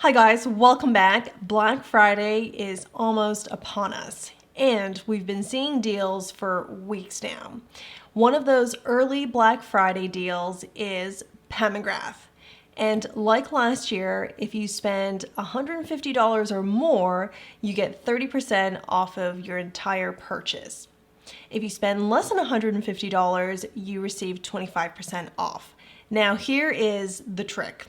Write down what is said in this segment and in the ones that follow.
Hi guys, welcome back. Black Friday is almost upon us, and we've been seeing deals for weeks now. One of those early Black Friday deals is McGrath. And like last year, if you spend $150 or more, you get 30% off of your entire purchase. If you spend less than $150, you receive 25% off. Now here is the trick.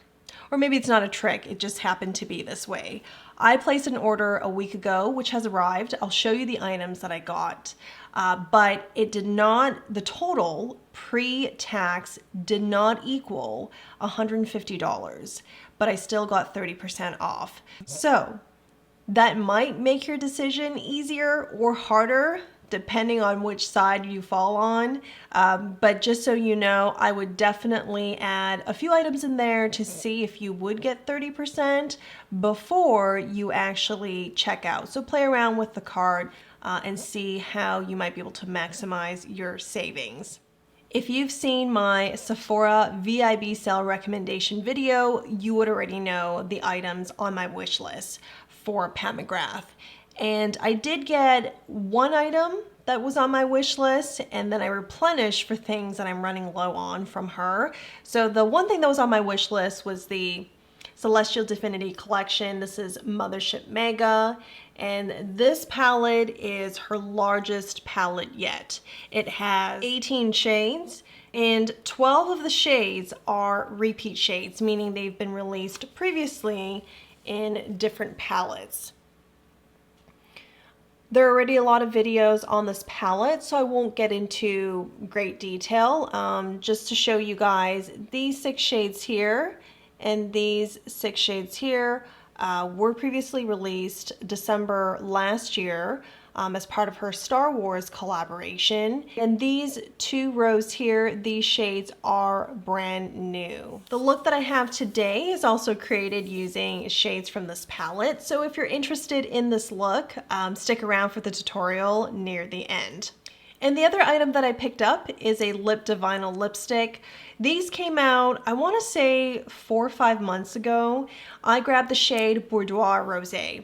Or maybe it's not a trick, it just happened to be this way. I placed an order a week ago, which has arrived. I'll show you the items that I got. But it did not, the total pre-tax did not equal $150, but I still got 30% off. So that might make your decision easier or harder, depending on which side you fall on. But just so you know, I would definitely add a few items in there to see if you would get 30% before you actually check out. So play around with the cart and see how you might be able to maximize your savings. If you've seen my Sephora VIB sale recommendation video, you would already know the items on my wish list for McGrath. And I did get one item that was on my wish list, and then I replenished for things that I'm running low on from her. So the one thing that was on my wish list was the Celestial Divinity collection. This is Mothership Mega, and this palette is her largest palette yet. It has 18 shades, and 12 of the shades are repeat shades, meaning they've been released previously in different palettes. There are already a lot of videos on this palette, so I won't get into great detail. Just to show you guys, these 6 shades here and these 6 shades here were previously released December last year as part of her Star Wars collaboration. And these 2 rows here, these shades are brand new. The look that I have today is also created using shades from this palette. So if you're interested in this look, stick around for the tutorial near the end. And the other item that I picked up is a lip Divinyle lipstick. These came out, I want to say 4 or 5 months ago. I grabbed the shade Boudoir Rosé.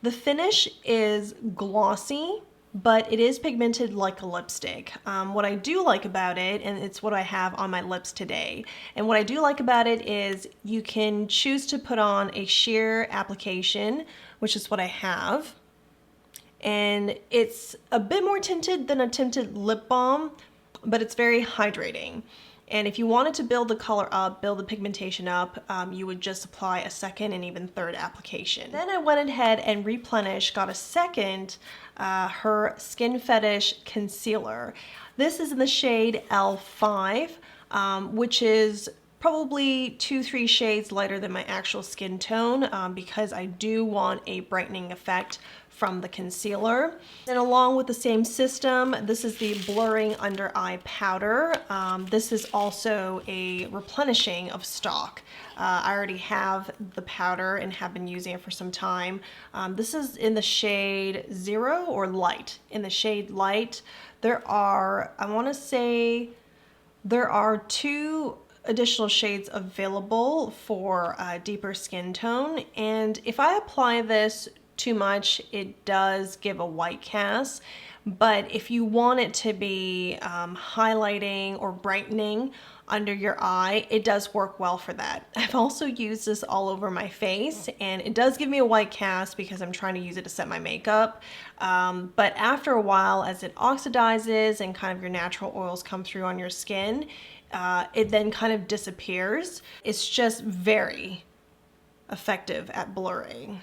The finish is glossy, but it is pigmented like a lipstick. What I do like about it, and it's what I have on my lips today, and what I do like about it is you can choose to put on a sheer application, which is what I have. And it's a bit more tinted than a tinted lip balm, but it's very hydrating. And if you wanted to build the color up, build the pigmentation up, you would just apply a second and even third application. Then I went ahead and replenished, got a second, her Skin Fetish concealer. This is in the shade L5, which is probably 2-3 shades lighter than my actual skin tone because I do want a brightening effect from the concealer. And along with the same system, this is the blurring under eye powder. This is also a replenishing of stock. I already have the powder and have been using it for some time. This is in the shade 0 or light. In the shade light, there are, I want to say, there are 2 additional shades available for a deeper skin tone. And if I apply this too much, it does give a white cast. But if you want it to be highlighting or brightening under your eye, it does work well for that. I've also used this all over my face, and it does give me a white cast because I'm trying to use it to set my makeup. But after a while, as it oxidizes and kind of your natural oils come through on your skin, it then kind of disappears. It's just very effective at blurring.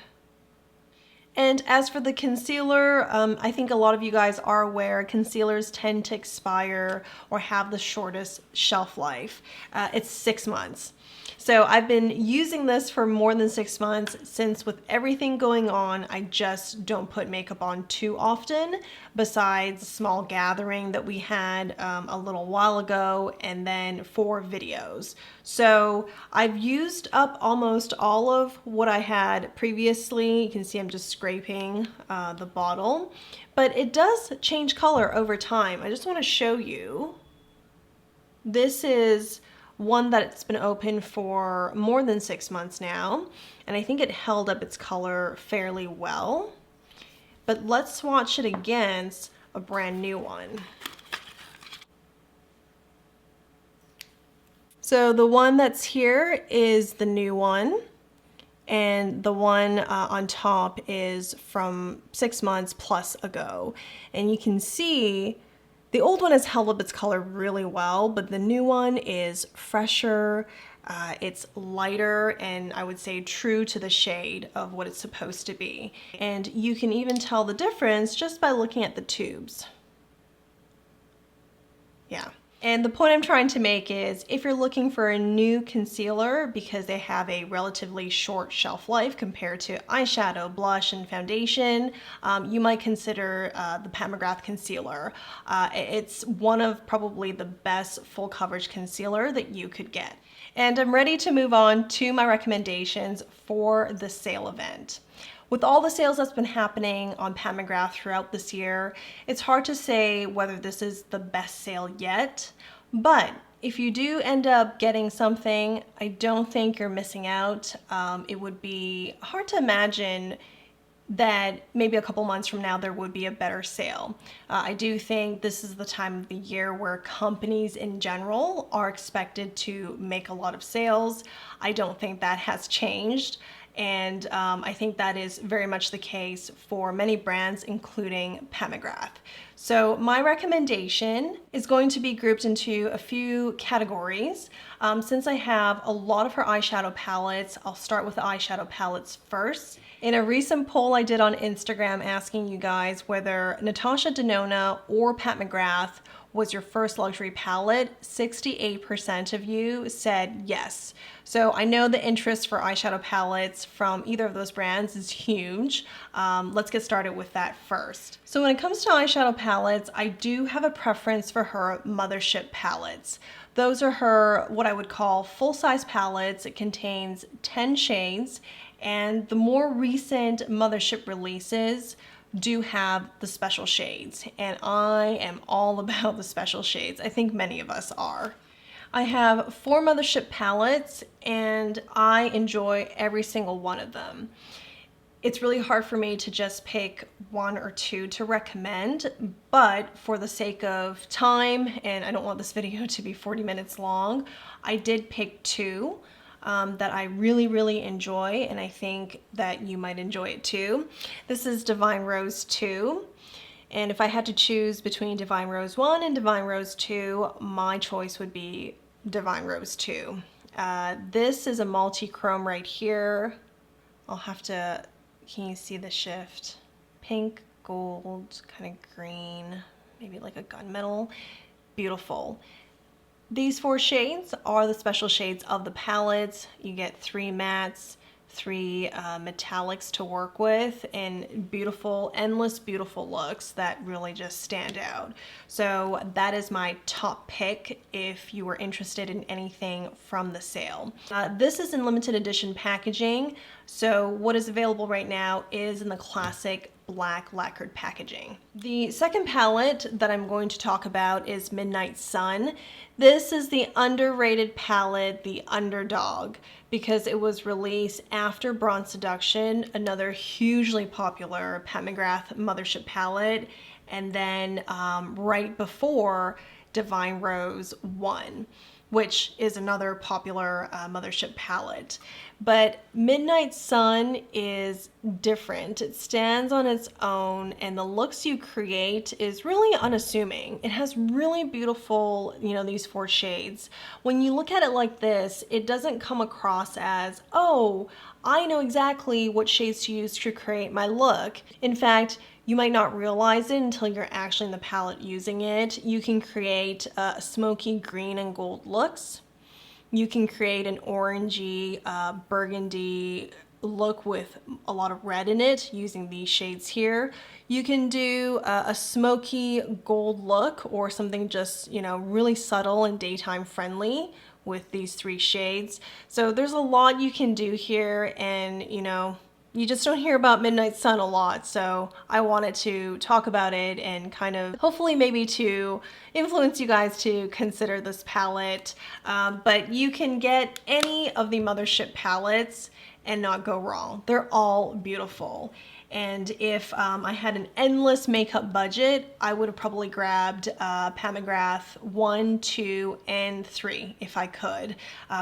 And as for the concealer, I think a lot of you guys are aware concealers tend to expire or have the shortest shelf life. It's 6 months. So I've been using this for more than 6 months since with everything going on, I just don't put makeup on too often besides a small gathering that we had a little while ago and then for videos. So I've used up almost all of what I had previously. You can see I'm just scraping the bottle, but it does change color over time. I just want to show you. This is one that's been open for more than 6 months now, and I think it held up its color fairly well. But let's swatch it against a brand new one. So the one that's here is the new one, and the one on top is from 6 months plus ago. And you can see the old one has held up its color really well, but the new one is fresher, it's lighter, and I would say true to the shade of what it's supposed to be. And you can even tell the difference just by looking at the tubes. Yeah. And the point I'm trying to make is if you're looking for a new concealer because they have a relatively short shelf life compared to eyeshadow, blush, and foundation, you might consider the McGrath concealer. It's one of probably the best full coverage concealer that you could get. And I'm ready to move on to my recommendations for the sale event. With all the sales that's been happening on McGrath throughout this year, it's hard to say whether this is the best sale yet, but if you do end up getting something, I don't think you're missing out. It would be hard to imagine that maybe a couple months from now there would be a better sale. I do think this is the time of the year where companies in general are expected to make a lot of sales. I don't think that has changed. And I think that is very much the case for many brands, including McGrath. So my recommendation is going to be grouped into a few categories. Since I have a lot of her eyeshadow palettes, I'll start with the eyeshadow palettes first. In a recent poll I did on Instagram asking you guys whether Natasha Denona or McGrath was your first luxury palette, 68% of you said yes. So I know the interest for eyeshadow palettes from either of those brands is huge. Let's get started with that first. So when it comes to eyeshadow palettes, I do have a preference for her Mothership palettes. Those are her, what I would call full-size palettes. It contains 10 shades, and the more recent Mothership releases do have the special shades, and I am all about the special shades. I think many of us are. I have 4 Mothership palettes, and I enjoy every single one of them. It's really hard for me to just pick 1 or 2 to recommend, but for the sake of time, and I don't want this video to be 40 minutes long, I did pick 2. That I really enjoy, and I think that you might enjoy it too. This is Divine Rose 2, and if I had to choose between Divine Rose 1 and Divine Rose 2, my choice would be Divine Rose 2. This is a multi-chrome right here. I'll have to, can you see the shift? Pink, gold, kind of green, maybe like a gunmetal. Beautiful. These 4 shades are the special shades of the palette. You get 3 mattes, 3 metallics to work with, and beautiful, endless beautiful looks that really just stand out. So that is my top pick if you were interested in anything from the sale. This is in limited edition packaging, so what is available right now is in the classic black lacquered packaging. The second palette that I'm going to talk about is Midnight Sun. This is the underrated palette, the underdog, because it was released after Bronze Seduction, another hugely popular McGrath Mothership palette, and then right before Divine Rose 1, which is another popular Mothership palette. But Midnight Sun is different. It stands on its own, and the looks you create is really unassuming. It has really beautiful, you know, these 4 shades. When you look at it like this, it doesn't come across as, oh, I know exactly what shades to use to create my look. In fact, you might not realize it until you're actually in the palette using it. You can create smoky green and gold looks. You can create an orangey, burgundy look with a lot of red in it using these shades here. You can do a smoky gold look or something just, you know, really subtle and daytime friendly with these 3 shades. So there's a lot you can do here, and, you know, you just don't hear about Midnight Sun a lot, so I wanted to talk about it and kind of hopefully maybe to influence you guys to consider this palette. But you can get any of the Mothership palettes and not go wrong. They're all beautiful. And if I had an endless makeup budget, I would have probably grabbed McGrath 1, 2, and 3 if I could,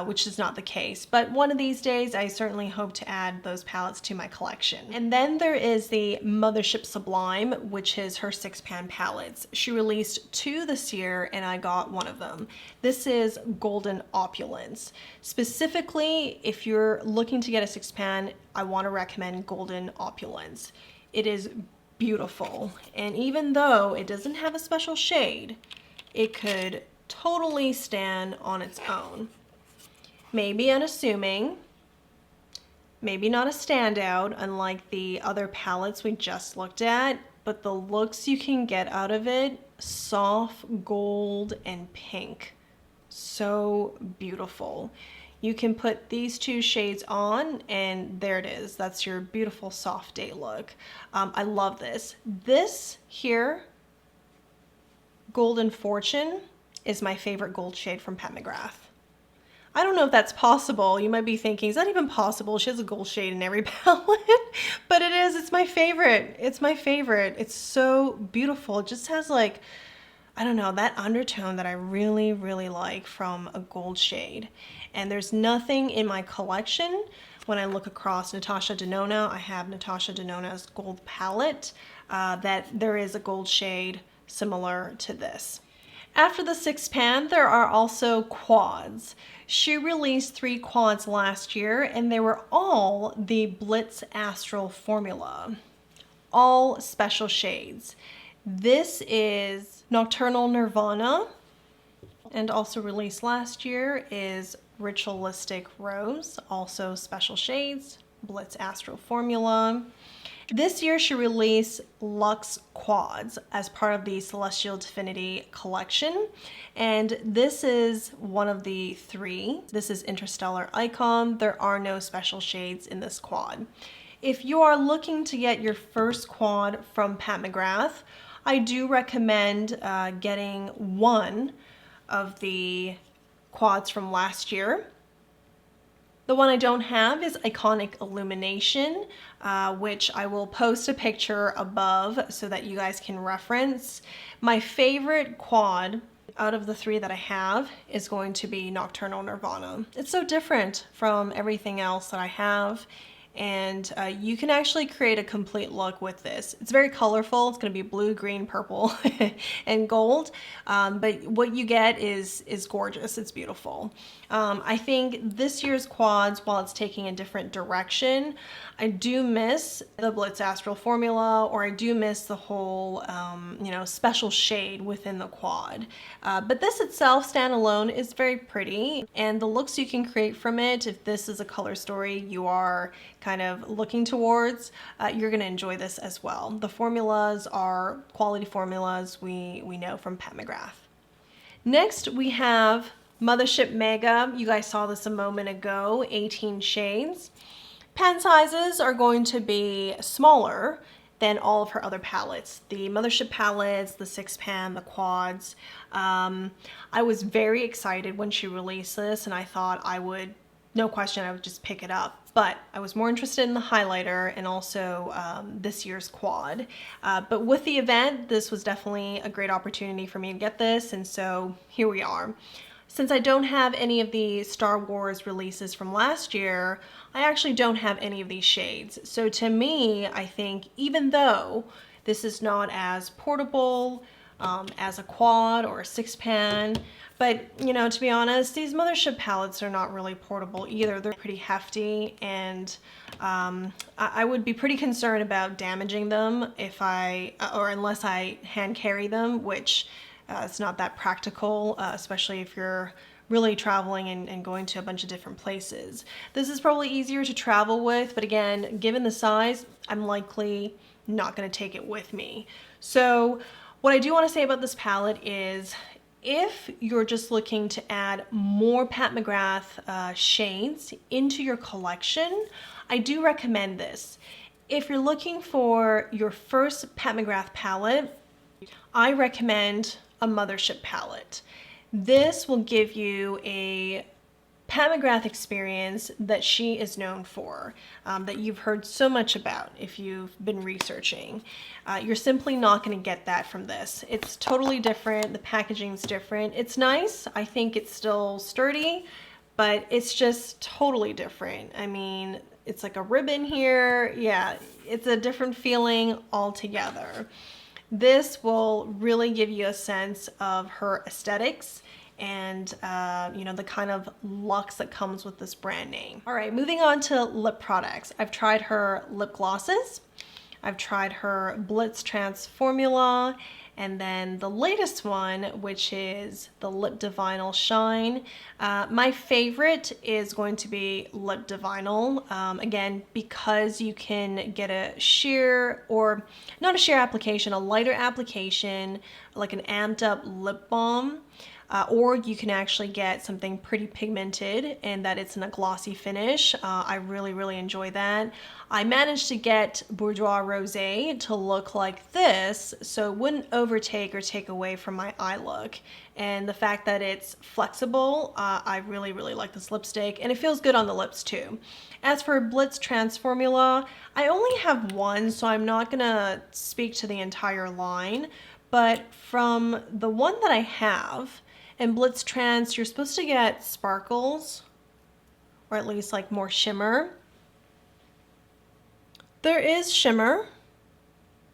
which is not the case. But one of these days, I certainly hope to add those palettes to my collection. And then there is the Mothership Sublime, which is her 6-pan palettes. She released 2 this year, and I got one of them. This is Golden Opulence. Specifically, if you're looking to get a 6-pan, I want to recommend Golden Opulence. It is beautiful, and even though it doesn't have a special shade, it could totally stand on its own. Maybe unassuming, maybe not a standout unlike the other palettes we just looked at, but the looks you can get out of it, soft gold and pink, so beautiful. You can put these 2 shades on and there it is. That's your beautiful soft day look. I love this. This here, Golden Fortune, is my favorite gold shade from McGrath. I don't know if that's possible. You might be thinking, is that even possible? She has a gold shade in every palette. But it is, it's my favorite. It's my favorite. It's so beautiful. It just has like, I don't know, that undertone that I really, really like from a gold shade. And there's nothing in my collection when I look across Natasha Denona. I have Natasha Denona's gold palette that there is a gold shade similar to this. After the 6-pan, there are also quads. She released 3 quads last year, and they were all the Blitz Astral formula. All special shades. This is Nocturnal Nirvana, and also released last year is Ritualistic Rose, also special shades, Blitz Astral formula. This year she released Luxe quads as part of the Celestial Divinity collection, and this is one of the 3. This is Interstellar Icon. There are no special shades in this quad. If you are looking to get your first quad from McGrath, I do recommend getting one of the quads from last year. The one I don't have is Iconic Illumination, which I will post a picture above so that you guys can reference. My favorite quad out of the 3 that I have is going to be Nocturnal Nirvana. It's so different from everything else that I have. And you can actually create a complete look with this. It's very colorful. It's going to be blue, green, purple, and gold. But what you get is gorgeous. It's beautiful. I think this year's quads, while it's taking a different direction, I do miss the Blitz Astral formula, or I do miss the whole, you know, special shade within the quad. But this itself, standalone, is very pretty. And the looks you can create from it, if this is a color story you are kind of looking towards, you're going to enjoy this as well. The formulas are quality formulas we know from McGrath. Next we have Mothership Mega. You guys saw this a moment ago, 18 shades. Pan sizes are going to be smaller than all of her other palettes. The Mothership palettes, the 6-pan, the quads. I was very excited when she released this, and I thought I would, no question, I would just pick it up. But I was more interested in the highlighter and also this year's quad. But with the event, this was definitely a great opportunity for me to get this, and so here we are. Since I don't have any of the Star Wars releases from last year, I actually don't have any of these shades. So to me, I think even though this is not as portable as a quad or a 6-pan, but you know, to be honest, these Mothership palettes are not really portable either. They're pretty hefty, and I would be pretty concerned about damaging them if unless I hand carry them, which it's not that practical, especially if you're really traveling and going to a bunch of different places. This is probably easier to travel with, but again, given the size, I'm likely not going to take it with me. So what I do want to say about this palette is, if you're just looking to add more McGrath shades into your collection, I do recommend this. If you're looking for your first Pat McGrath palette, I recommend a Mothership palette. This will give you a Pat McGrath experience that she is known for, that you've heard so much about if you've been researching. You're simply not going to get that from this. It's totally different. The packaging's different. It's nice. I think it's still sturdy, but it's just totally different. I mean, it's like a ribbon here. Yeah, it's a different feeling altogether. This will really give you a sense of her aesthetics and you know, the kind of luxe that comes with this brand name. All right, moving on to lip products. I've tried her lip glosses. I've tried her Blitz Trance formula, and then the latest one, which is the Lip Divinyle Shine. My favorite is going to be Lip Divinyle. Again, because you can get a sheer, or not a sheer application, a lighter application, like an amped up lip balm. Or you can actually get something pretty pigmented and that it's in a glossy finish. I really enjoy that. I managed to get Boudoir Rosé to look like this, so it wouldn't overtake or take away from my eye look. And the fact that it's flexible, I really like this lipstick, and it feels good on the lips too. As for Blitz Trance formula, I only have one, so I'm not gonna speak to the entire line, but from the one that I have, in Blitz Trance, you're supposed to get sparkles, or at least like more shimmer. There is shimmer,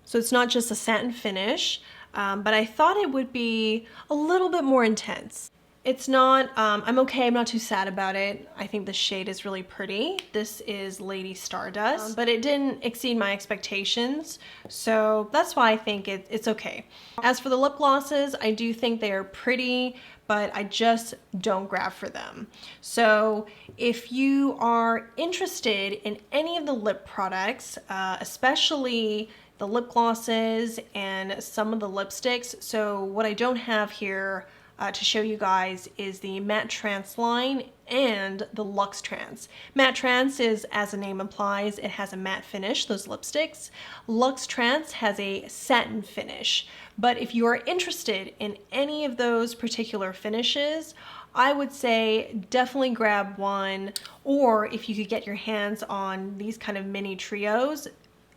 so it's not just a satin finish, but I thought it would be a little bit more intense. It's not, I'm okay, I'm not too sad about it. I think the shade is really pretty. This is Lady Stardust, but it didn't exceed my expectations, so that's why I think it's okay. As for the lip glosses, I do think they are pretty, but I just don't grab for them. So if you are interested in any of the lip products, especially the lip glosses and some of the lipsticks, so what I don't have here to show you guys is the Matte Trance line and the Luxe Trance. Matte Trance is, as the name implies, it has a matte finish, those lipsticks. Luxe Trance has a satin finish. But if you are interested in any of those particular finishes, I would say definitely grab one, or if you could get your hands on these kind of mini trios,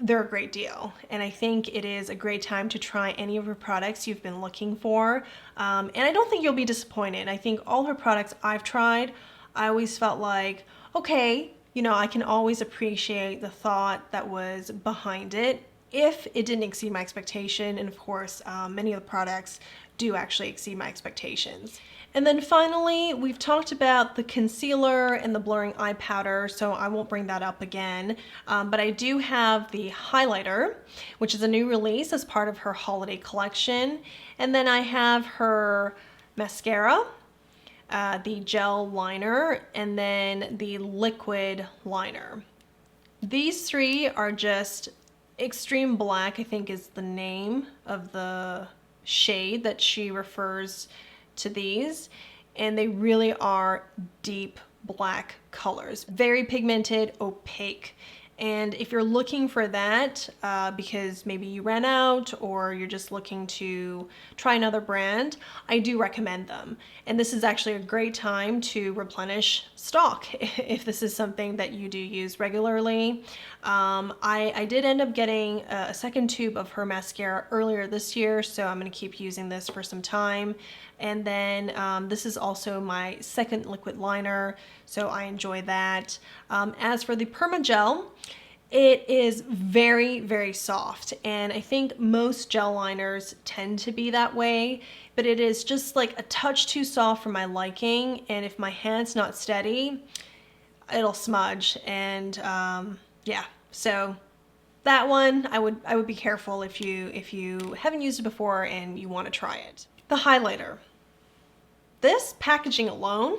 they're a great deal. And I think it is a great time to try any of her products you've been looking for. And I don't think you'll be disappointed. I think all her products I've tried, I always felt like, okay, you know, I can always appreciate the thought that was behind it if it didn't exceed my expectation. And of course, many of the products do actually exceed my expectations. And then finally, we've talked about the concealer and the blurring eye powder, so I won't bring that up again. But I do have the highlighter, which is a new release as part of her holiday collection. And then I have her mascara, the gel liner, and then the liquid liner. These three are just Extreme Black, I think is the name of the shade that she refers to these, and they really are deep black colors, very pigmented, opaque. And if you're looking for that because maybe you ran out or you're just looking to try another brand, I do recommend them. And this is actually a great time to replenish stock if this is something that you do use regularly. I did end up getting a second tube of her mascara earlier this year, so I'm going to keep using this for some time. And then this is also my second liquid liner, so I enjoy that. As for the Perma gel, it is very soft, and I think most gel liners tend to be that way, but it is just like a touch too soft for my liking, and if my hand's not steady, it'll smudge. And yeah, so that one I would be careful if you haven't used it before and you want to try it. The highlighter. This packaging alone,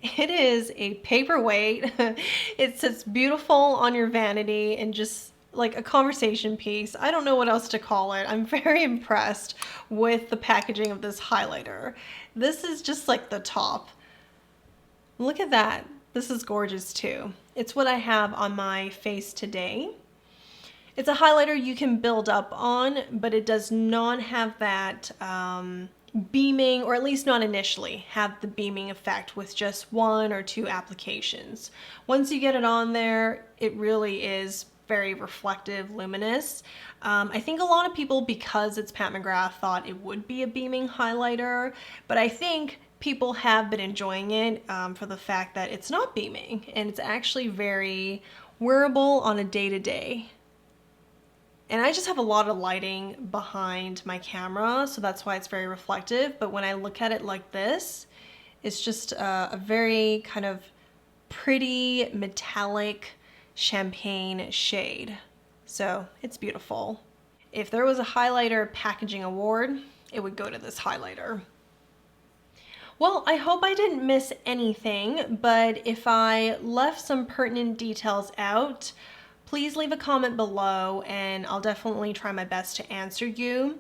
it is a paperweight. It sits beautiful on your vanity and just like a conversation piece. I don't know what else to call it. I'm very impressed with the packaging of this highlighter. This is just like the top. Look at that. This is gorgeous too. It's what I have on my face today. It's a highlighter you can build up on, but it does not have that beaming, or at least not initially, have the beaming effect with just 1 or 2 applications. Once you get it on there, it really is very reflective, luminous. I think a lot of people, because it's Pat McGrath, thought it would be a beaming highlighter, but I think people have been enjoying it for the fact that it's not beaming, and it's actually very wearable on a day-to-day. And I just have a lot of lighting behind my camera, so that's why it's very reflective. But when I look at it like this, it's just a very kind of pretty metallic champagne shade. So it's beautiful. If there was a highlighter packaging award, it would go to this highlighter. Well, I hope I didn't miss anything, but if I left some pertinent details out, please leave a comment below and I'll definitely try my best to answer you.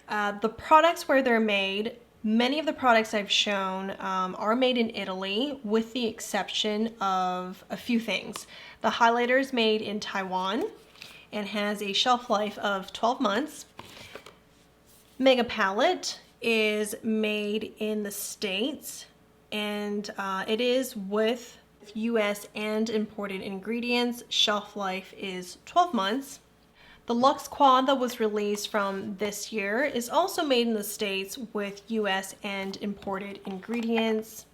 The products where they're made, many of the products I've shown are made in Italy, with the exception of a few things. The highlighter is made in Taiwan and has a shelf life of 12 months. Mega Palette is made in the States, and it is with US and imported ingredients. Shelf life is 12 months. The Luxe Quad that was released from this year is also made in the States with US and imported ingredients.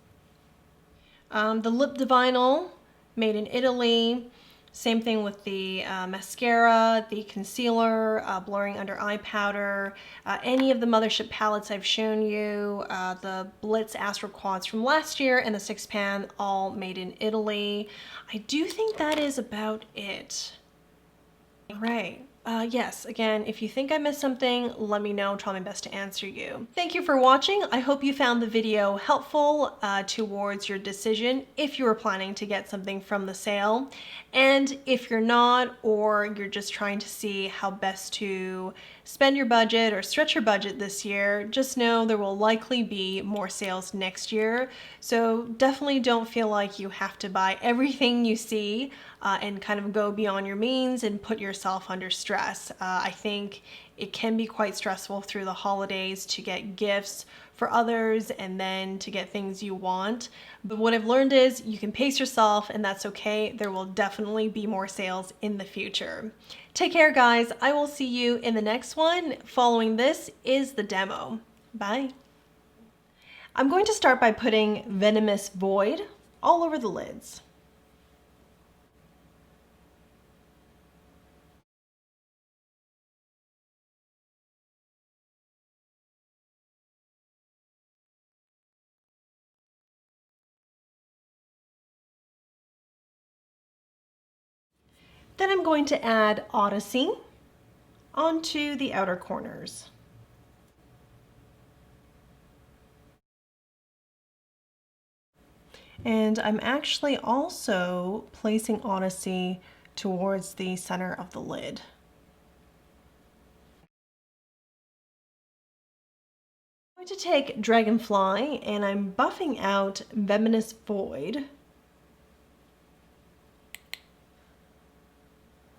The Lip Divinyl, made in Italy. Same thing with the mascara, the concealer, blurring under eye powder, any of the Mothership palettes I've shown you, the Blitz Astral Quads from last year, and the 6-pan, all made in Italy. I do think that is about it. Right. Yes, again, if you think I missed something, let me know. I'll try my best to answer you. Thank you for watching. I hope you found the video helpful towards your decision if you were planning to get something from the sale. And if you're not, or you're just trying to see how best to spend your budget or stretch your budget this year, just know there will likely be more sales next year. So definitely don't feel like you have to buy everything you see and kind of go beyond your means and put yourself under stress. I think it can be quite stressful through the holidays to get gifts for others and then to get things you want. But what I've learned is you can pace yourself, and that's okay. There will definitely be more sales in the future. Take care, guys. I will see you in the next one. Following this is the demo. Bye. I'm going to start by putting Venomous Void all over the lids. Then I'm going to add Odyssey onto the outer corners. And I'm actually also placing Odyssey towards the center of the lid. I'm going to take Dragonfly and I'm buffing out Venomous Void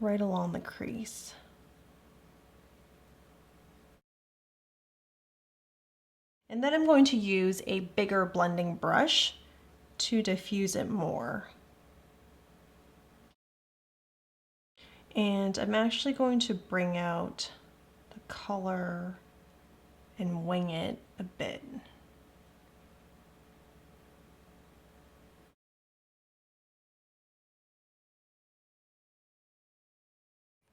right along the crease. And then I'm going to use a bigger blending brush to diffuse it more. And I'm actually going to bring out the color and wing it a bit.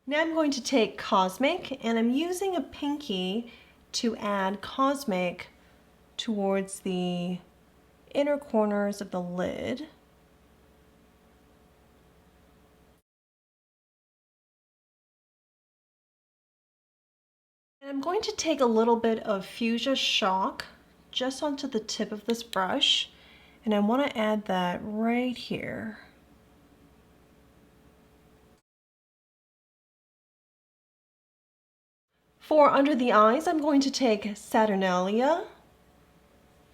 Now I'm going to take Cosmic, and I'm using a pinky to add Cosmic towards the inner corners of the lid. And I'm going to take a little bit of Fuchsia Shock just onto the tip of this brush, and I want to add that right here. For under the eyes, I'm going to take Saturnalia,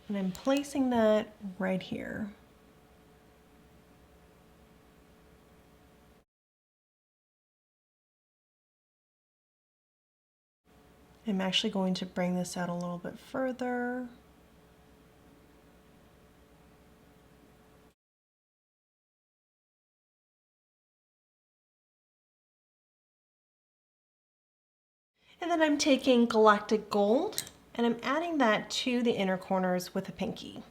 and I'm placing that right here. I'm actually going to bring this out a little bit further. And then I'm taking Galactic Gold and I'm adding that to the inner corners with a pinky.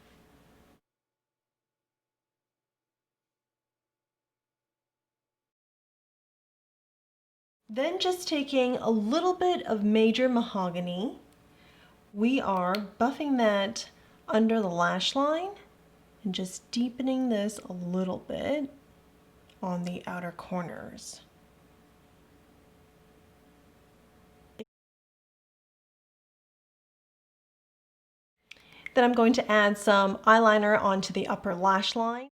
Then just taking a little bit of Major Mahogany, we are buffing that under the lash line and just deepening this a little bit on the outer corners. Then I'm going to add some eyeliner onto the upper lash line.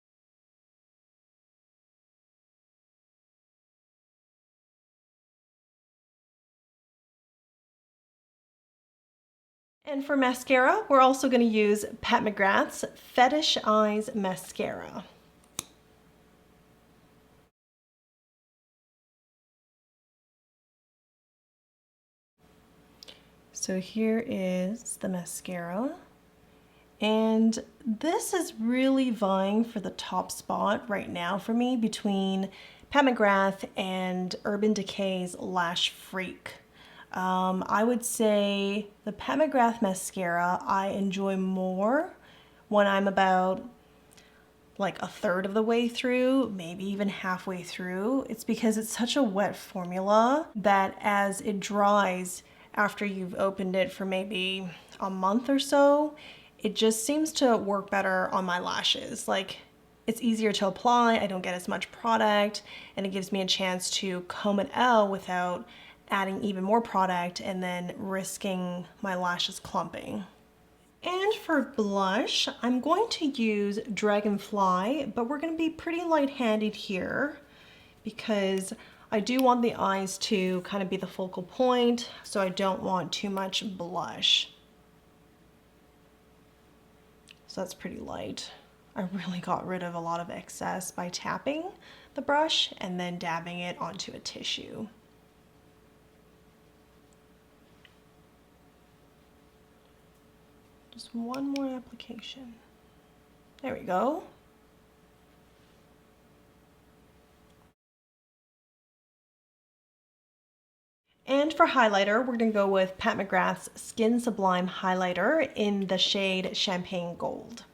And for mascara, we're also going to use Pat McGrath's Fetish Eyes Mascara. So here is the mascara. And this is really vying for the top spot right now for me between Pat McGrath and Urban Decay's Lash Freak. I would say the Pat McGrath mascara I enjoy more when I'm about like a third of the way through, maybe even halfway through. It's because it's such a wet formula that as it dries after you've opened it for maybe a month or so, it just seems to work better on my lashes. Like, it's easier to apply, I don't get as much product, and it gives me a chance to comb it out without adding even more product and then risking my lashes clumping. And for blush, I'm going to use Dragonfly, but we're going to be pretty light-handed here because I do want the eyes to kind of be the focal point, so I don't want too much blush. So that's pretty light. I really got rid of a lot of excess by tapping the brush and then dabbing it onto a tissue. Just one more application. There we go. And for highlighter, we're going to go with Pat McGrath's Skin Sublime highlighter in the shade Champagne Gold.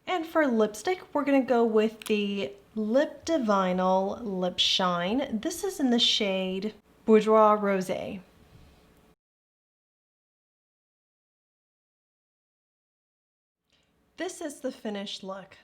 And for lipstick, we're going to go with the Lip Divinal Lip Shine. This is in the shade Boudoir Rosé. This is the finished look.